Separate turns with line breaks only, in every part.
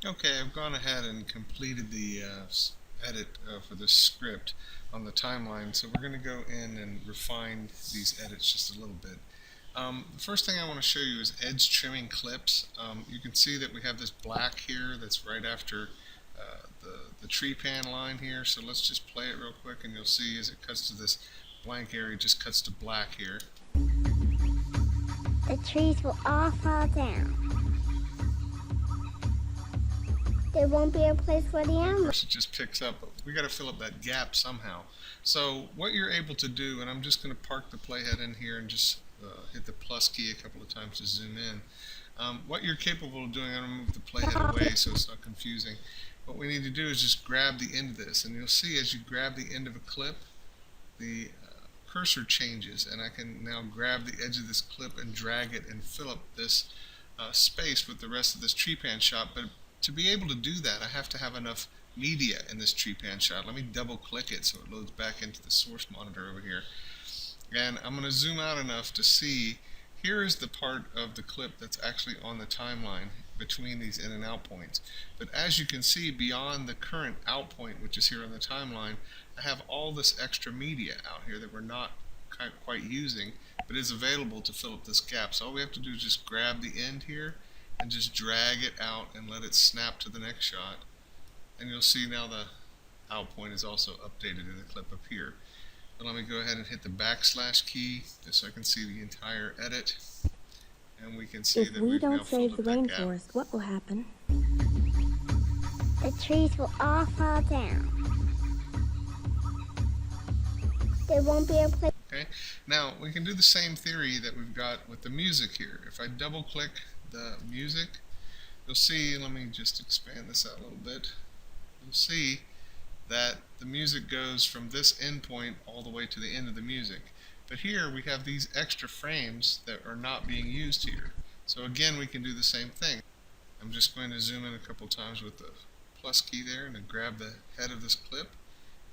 Okay, I've gone ahead and completed the edit for this script on the timeline, so we're going to go in and refine these edits just a little bit. The first thing I want to show you is edge trimming clips. You can see that we have this black here that's right after the tree pan line here, so let's just play it real quick and you'll see as it cuts to this blank area, it just cuts to black here.
The trees will all fall down. There won't be a place for the
And of
animals.
course it just picks up, but we got to fill up that gap somehow. So what you're able to do, and I'm just going to park the playhead in here and just hit the plus key a couple of times to zoom in. What you're capable of doing, I'm going to move the playhead away so it's not confusing. What we need to do is just grab the end of this, and you'll see as you grab the end of a clip, the cursor changes, and I can now grab the edge of this clip and drag it and fill up this space with the rest of this tree pan shot. But to be able to do that, I have to have enough media in this tree pan shot. Let me double click it so it loads back into the source monitor over here. And I'm going to zoom out enough to see, here is the part of the clip that's actually on the timeline between these in and out points. But as you can see, beyond the current out point, which is here on the timeline, I have all this extra media out here that we're not quite using, but is available to fill up this gap. So all we have to do is just grab the end here and just drag it out and let it snap to the next shot. And you'll see now the out point is also updated in the clip up here. But let me go ahead and hit the backslash key just so I can see the entire edit. And we can see
If
that
we
we've now
don't save
filled
the
up that gap.
rainforest, what will happen?
The trees will all fall down. There won't be a place.
Okay, now we can do the same theory that we've got with the music here. If I double click the music, you'll see, let me just expand this out a little bit. You'll see that the music goes from this endpoint all the way to the end of the music. But here we have these extra frames that are not being used here. So again, we can do the same thing. I'm just going to zoom in a couple times with the plus key there and then grab the head of this clip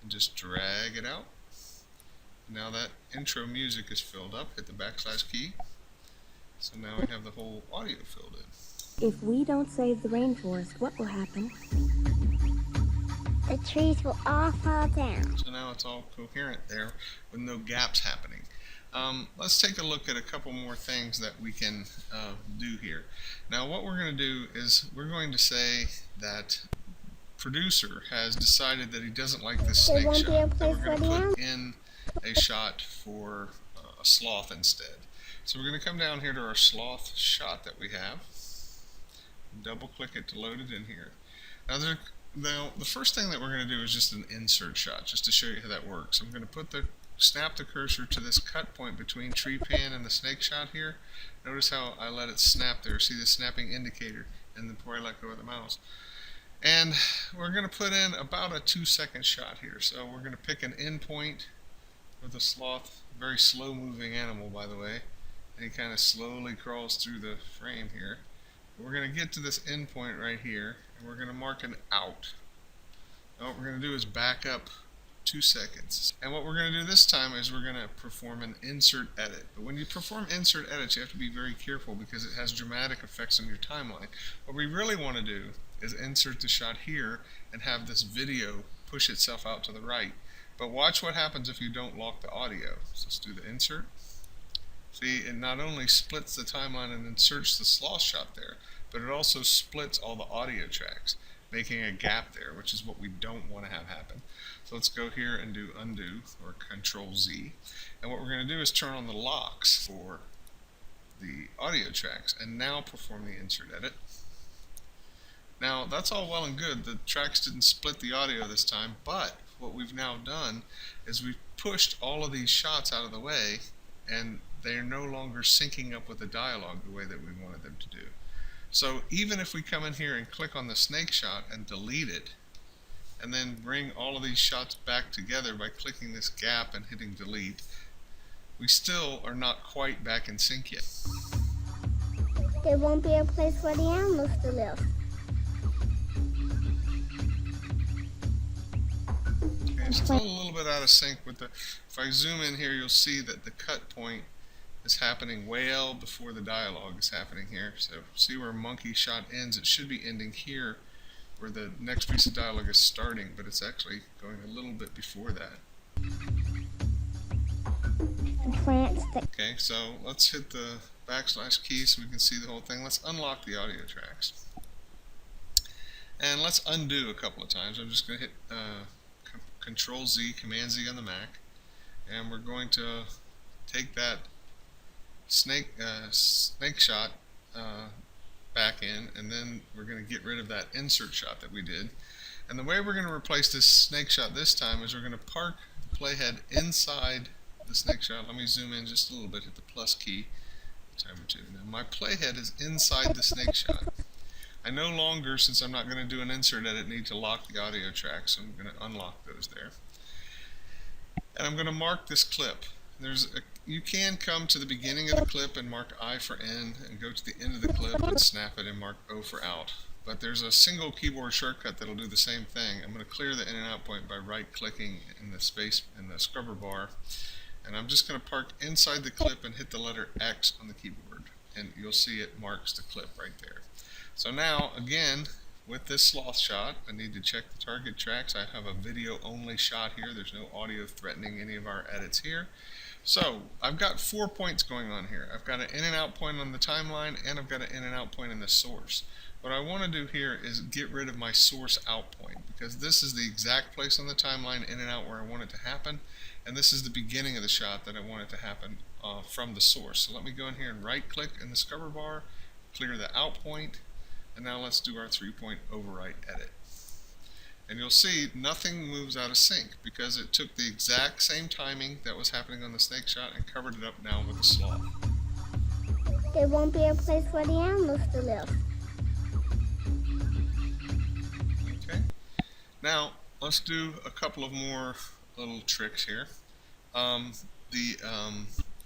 and just drag it out. Now that intro music is filled up, hit the backslash key. So now we have the whole audio filled in.
If we don't save the rainforest, what will happen?
The trees will all fall down.
So now it's all coherent there with no gaps happening. Let's take a look at a couple more things that we can do here. Now what we're going to do is we're going to say that producer has decided that he doesn't like this
There
snake
won't be a
shot, that
place
we're
for
going
the
to
animals.
put in a shot for a sloth instead. So we're going to come down here to our sloth shot that we have, double click it to load it in here. Now the first thing that we're going to do is just an insert shot, just to show you how that works. I'm going to snap the cursor to this cut point between tree pan and the snake shot here. Notice how I let it snap there. See the snapping indicator, and then before I let go of the mouse. And we're going to put in about a 2-second shot here. So we're going to pick an endpoint with a sloth, very slow moving animal by the way, and he kind of slowly crawls through the frame here. We're going to get to this endpoint right here, and we're going to mark an out. Now what we're going to do is back up 2 seconds. And what we're going to do this time is we're going to perform an insert edit. But when you perform insert edits, you have to be very careful because it has dramatic effects on your timeline. What we really want to do is insert the shot here and have this video push itself out to the right. But watch what happens if you don't lock the audio. So let's do the insert. See, it not only splits the timeline and inserts the sloth shot there, but it also splits all the audio tracks, making a gap there, which is what we don't want to have happen. So let's go here and do undo, or Control Z. And what we're going to do is turn on the locks for the audio tracks, and now perform the insert edit. Now, that's all well and good. The tracks didn't split the audio this time, but what we've now done is we've pushed all of these shots out of the way, and they are no longer syncing up with the dialogue the way that we wanted them to do. So even if we come in here and click on the snake shot and delete it, and then bring all of these shots back together by clicking this gap and hitting delete, we still are not quite back in sync yet.
There won't be a place for the animals to live.
Okay, still a little bit out of sync with the, if I zoom in here, you'll see that the cut point is happening well before the dialogue is happening here. So see where monkey shot ends, it should be ending here where the next piece of dialogue is starting, but it's actually going a little bit before that.
In France,
Okay, so let's hit the backslash key so we can see the whole thing. Let's unlock the audio tracks. And let's undo a couple of times. I'm just going to hit Control Z, Command Z on the Mac. And we're going to take that snake shot back in, and then we're going to get rid of that insert shot that we did. And the way we're going to replace this snake shot this time is we're going to park the playhead inside the snake shot. Let me zoom in just a little bit, hit the plus key time or two. Now my playhead is inside the snake shot. I no longer, since I'm not going to do an insert edit, need to lock the audio tracks, so I'm going to unlock those there. And I'm going to mark this clip. You can come to the beginning of the clip and mark I for in, and go to the end of the clip and snap it and mark O for out. But there's a single keyboard shortcut that'll do the same thing. I'm going to clear the in and out point by right-clicking in the space in the scrubber bar. And I'm just going to park inside the clip and hit the letter X on the keyboard. And you'll see it marks the clip right there. So now, again, with this sloth shot, I need to check the target tracks. I have a video only shot here. There's no audio threatening any of our edits here. So I've got 4 points going on here. I've got an in and out point on the timeline, and I've got an in and out point in the source. What I want to do here is get rid of my source out point, because this is the exact place on the timeline in and out where I want it to happen, and this is the beginning of the shot that I want it to happen from the source. So let me go in here and right click in the scrubber bar, clear the out point, and now let's do our 3-point overwrite edit. And you'll see nothing moves out of sync because it took the exact same timing that was happening on the snake shot and covered it up now with the sloth.
there won't be a place for the animals to live.
Okay. Now let's do a couple of more little tricks here.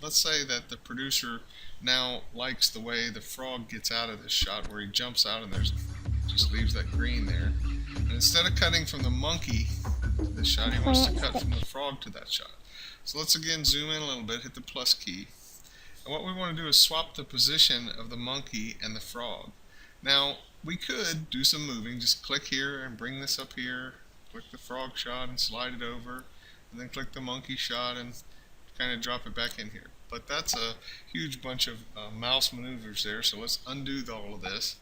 Let's say that the producer now likes the way the frog gets out of this shot, where he jumps out and just leaves that green there. And instead of cutting from the monkey to this shot, he wants to cut from the frog to that shot. So let's again zoom in a little bit, hit the plus key. And what we want to do is swap the position of the monkey and the frog. Now, we could do some moving, just click here and bring this up here, click the frog shot and slide it over, and then click the monkey shot and kind of drop it back in here. But that's a huge bunch of mouse maneuvers there, so let's undo all of this,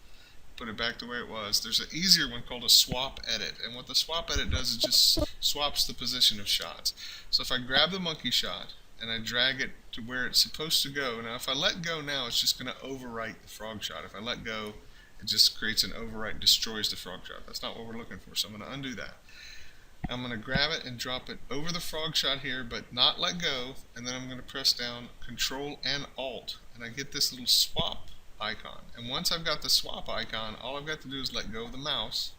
put it back the way it was. There's an easier one called a swap edit, and what the swap edit does is just swaps the position of shots. So if I grab the monkey shot and I drag it to where it's supposed to go, now if I let go now, it's just going to overwrite the frog shot. If I let go, it just creates an overwrite, destroys the frog shot. That's not what we're looking for, so I'm going to undo that. I'm going to grab it and drop it over the frog shot here, but not let go, and then I'm going to press down Control and Alt, and I get this little swap icon. And once I've got the swap icon, all I've got to do is let go of the mouse,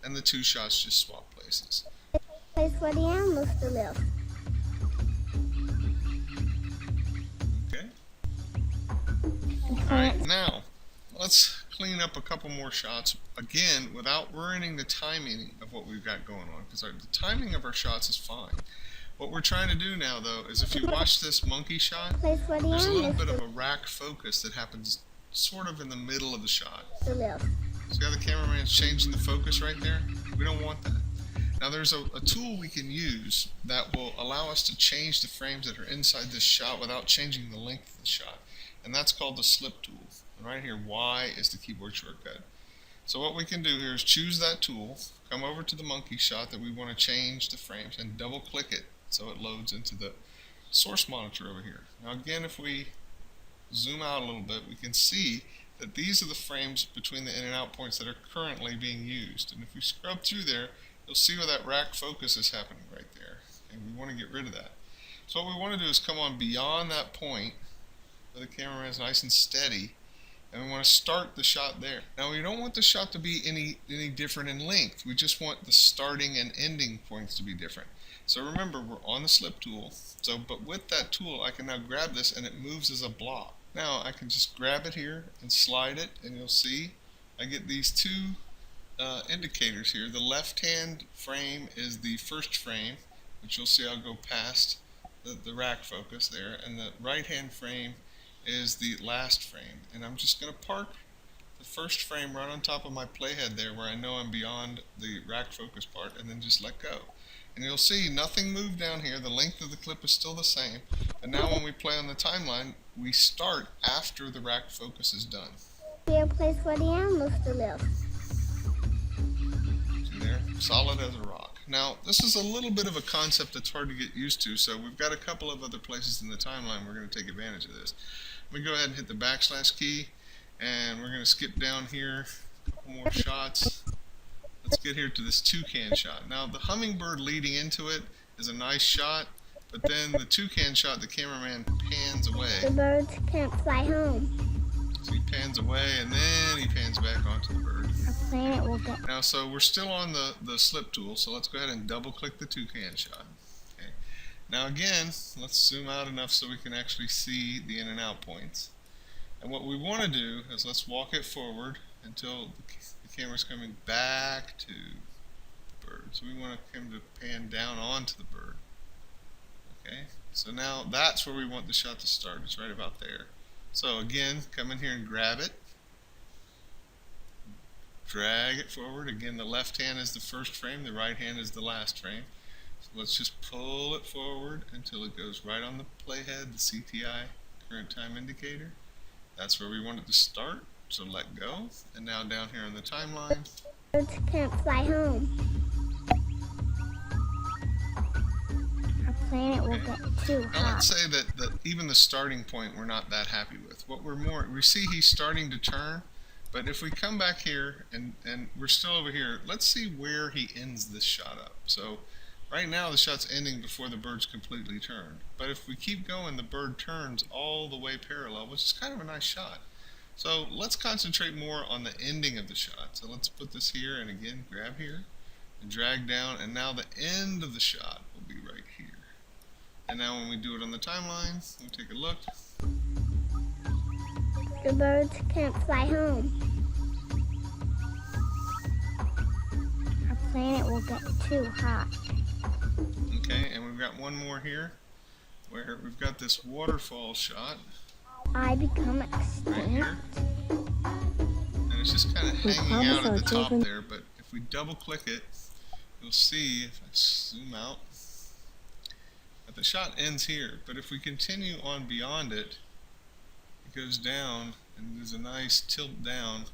and the two shots just swap places.
Place for the animals to live.
Okay? Alright, now, let's clean up a couple more shots, again, without ruining the timing of what we've got going on, because the timing of our shots is fine. What we're trying to do now, though, is if you watch this monkey shot,
Place for the
there's a little
animals
bit of a rack focus that happens sort of in the middle of the shot.
to live.
See how the cameraman's changing the focus right there? We don't want that. Now there's a tool we can use that will allow us to change the frames that are inside this shot without changing the length of the shot, and that's called the slip tool. And right here, Y is the keyboard shortcut. So what we can do here is choose that tool, come over to the monkey shot that we want to change the frames, and double click it so it loads into the source monitor over here. Now again, if we zoom out a little bit, we can see that these are the frames between the in and out points that are currently being used. And if we scrub through there, you'll see where that rack focus is happening right there. And we want to get rid of that. So what we want to do is come on beyond that point where the camera is nice and steady, and we want to start the shot there. Now we don't want the shot to be any different in length. We just want the starting and ending points to be different. So remember, we're on the slip tool. But with that tool, I can now grab this and it moves as a block. Now I can just grab it here and slide it, and you'll see I get these two indicators here. The left-hand frame is the first frame, which you'll see I'll go past the rack focus there, and the right-hand frame is the last frame. And I'm just going to park the first frame right on top of my playhead there where I know I'm beyond the rack focus part, and then just let go. And you'll see nothing moved down here. The length of the clip is still the same. But now when we play on the timeline, we start after the rack focus is done.
Be a place for the animals to live.
See there? Solid as a rock. Now, this is a little bit of a concept that's hard to get used to, so we've got a couple of other places in the timeline we're going to take advantage of this. We go ahead and hit the backslash key, and we're going to skip down here a couple more shots. Let's get here to this toucan shot. Now, the hummingbird leading into it is a nice shot, but then the toucan shot, the cameraman pans away.
The birds can't fly home.
So he pans away, and then he pans back onto the bird.
Our planet will get.
Now, so we're still on the slip tool, so let's go ahead and double-click the toucan shot. Okay. Now, again, let's zoom out enough so we can actually see the in and out points. And what we want to do is let's walk it forward until the camera's coming back to the bird. So we want him to pan down onto the bird. Okay, so now that's where we want the shot to start. It's right about there. So again, come in here and grab it. Drag it forward. Again, the left hand is the first frame, the right hand is the last frame. So let's just pull it forward until it goes right on the playhead, the CTI, current time indicator. That's where we want it to start. So let go. And now down here on the timeline.
Birds can't fly home. Our planet will get too
Now
hot.
let's say that even the starting point we're not that happy with. What we see he's starting to turn, but if we come back here and we're still over here, let's see where he ends this shot up. So right now the shot's ending before the bird's completely turned. But if we keep going, the bird turns all the way parallel, which is kind of a nice shot. So let's concentrate more on the ending of the shot. So let's put this here, and again, grab here and drag down, and now the end of the shot will be right here. And now when we do it on the timeline, we take a look.
The birds can't fly home. Our planet will get too hot.
Okay, and we've got one more here where we've got this waterfall shot
I become
right
extinct.
here. And it's just kind of
We
hanging out
promise
at
our
the top
children-
there, but if we double click it, you'll see, if I zoom out, that the shot ends here. But if we continue on beyond it, it goes down, and there's a nice tilt down,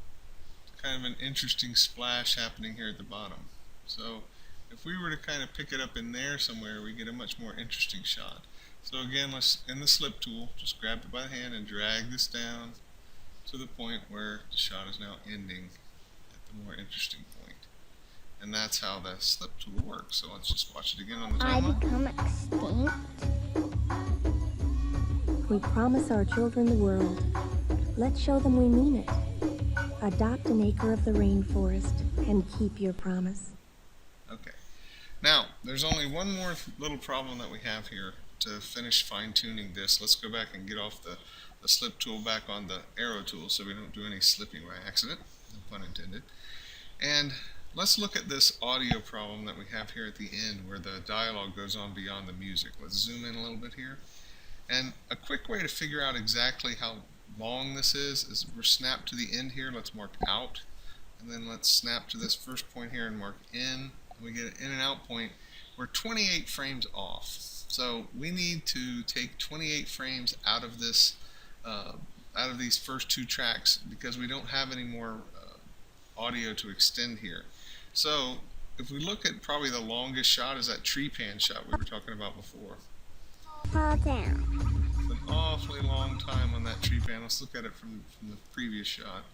kind of an interesting splash happening here at the bottom. So if we were to kind of pick it up in there somewhere, we get a much more interesting shot. So again, let's, in the slip tool, just grab it by the hand and drag this down to the point where the shot is now ending at the more interesting point. And that's how the slip tool works. So let's just watch it again on the
I
timeline.
become extinct.
We promise our children the world. Let's show them we mean it. Adopt an acre of the rainforest and keep your promise.
Okay. Now, there's only one more little problem that we have here to finish fine-tuning this. Let's go back and get off the slip tool back on the arrow tool so we don't do any slipping by accident, no pun intended. And let's look at this audio problem that we have here at the end where the dialogue goes on beyond the music. Let's zoom in a little bit here. And a quick way to figure out exactly how long this is we're snapped to the end here. Let's mark out. And then let's snap to this first point here and mark in. And we get an in and out point. We're 28 frames off. So we need to take 28 frames out of this, out of these first two tracks because we don't have any more audio to extend here. So if we look at probably the longest shot is that tree pan shot we were talking about before.
Fall down.
It's an awfully long time on that tree pan. Let's look at it from the previous shot.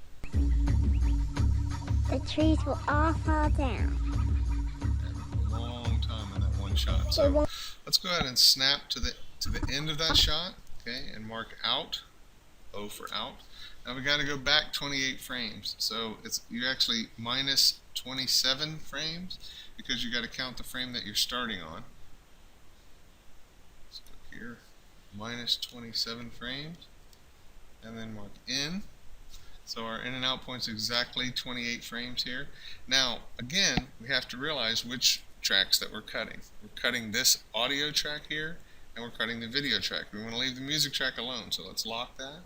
The trees will all fall down.
A long time on that one shot. So let's go ahead and snap to the end of that shot, okay, and mark out. O for out. Now we got to go back 28 frames. So you're actually minus 27 frames because you got to count the frame that you're starting on. Let's go here, minus 27 frames, and then mark in. So our in and out point's exactly 28 frames here. Now, again, we have to realize which tracks that we're cutting. We're cutting this audio track here, and we're cutting the video track. We want to leave the music track alone, so let's lock that.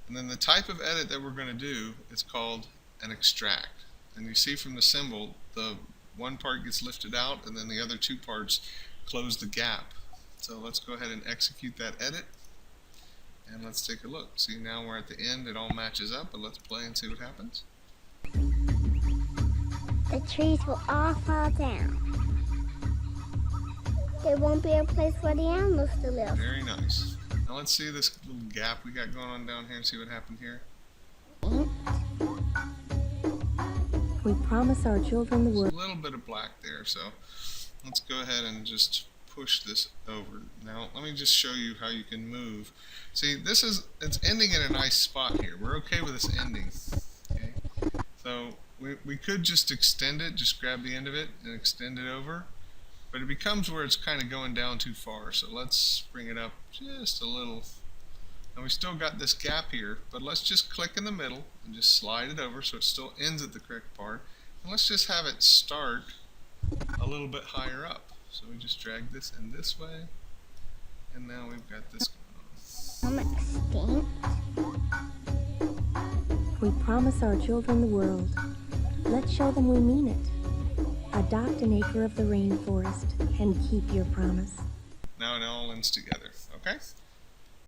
And then the type of edit that we're going to do is called an extract. And you see from the symbol, the one part gets lifted out and then the other two parts close the gap. So let's go ahead and execute that edit. And let's take a look. See, now we're at the end, it all matches up, but let's play and see what happens.
The trees will all fall down. There won't be a place for the animals to live.
Very nice. Now let's see this little gap we got going on down here and see what happened here.
We promise our children the
There's
world.
a little bit of black there, so let's go ahead and just push this over. Now let me just show you how you can move. See, it's ending in a nice spot here. We're okay with this ending. Okay? So we could just extend it, just grab the end of it and extend it over. But it becomes where it's kind of going down too far. So let's bring it up just a little. And we still got this gap here, but let's just click in the middle and just slide it over so it still ends at the correct part. And let's just have it start a little bit higher up. So we just drag this in this way, and now we've got this going on.
I'm extinct.
We promise our children the world. Let's show them we mean it. Adopt an acre of the rainforest and keep your promise.
Now it all ends together, okay?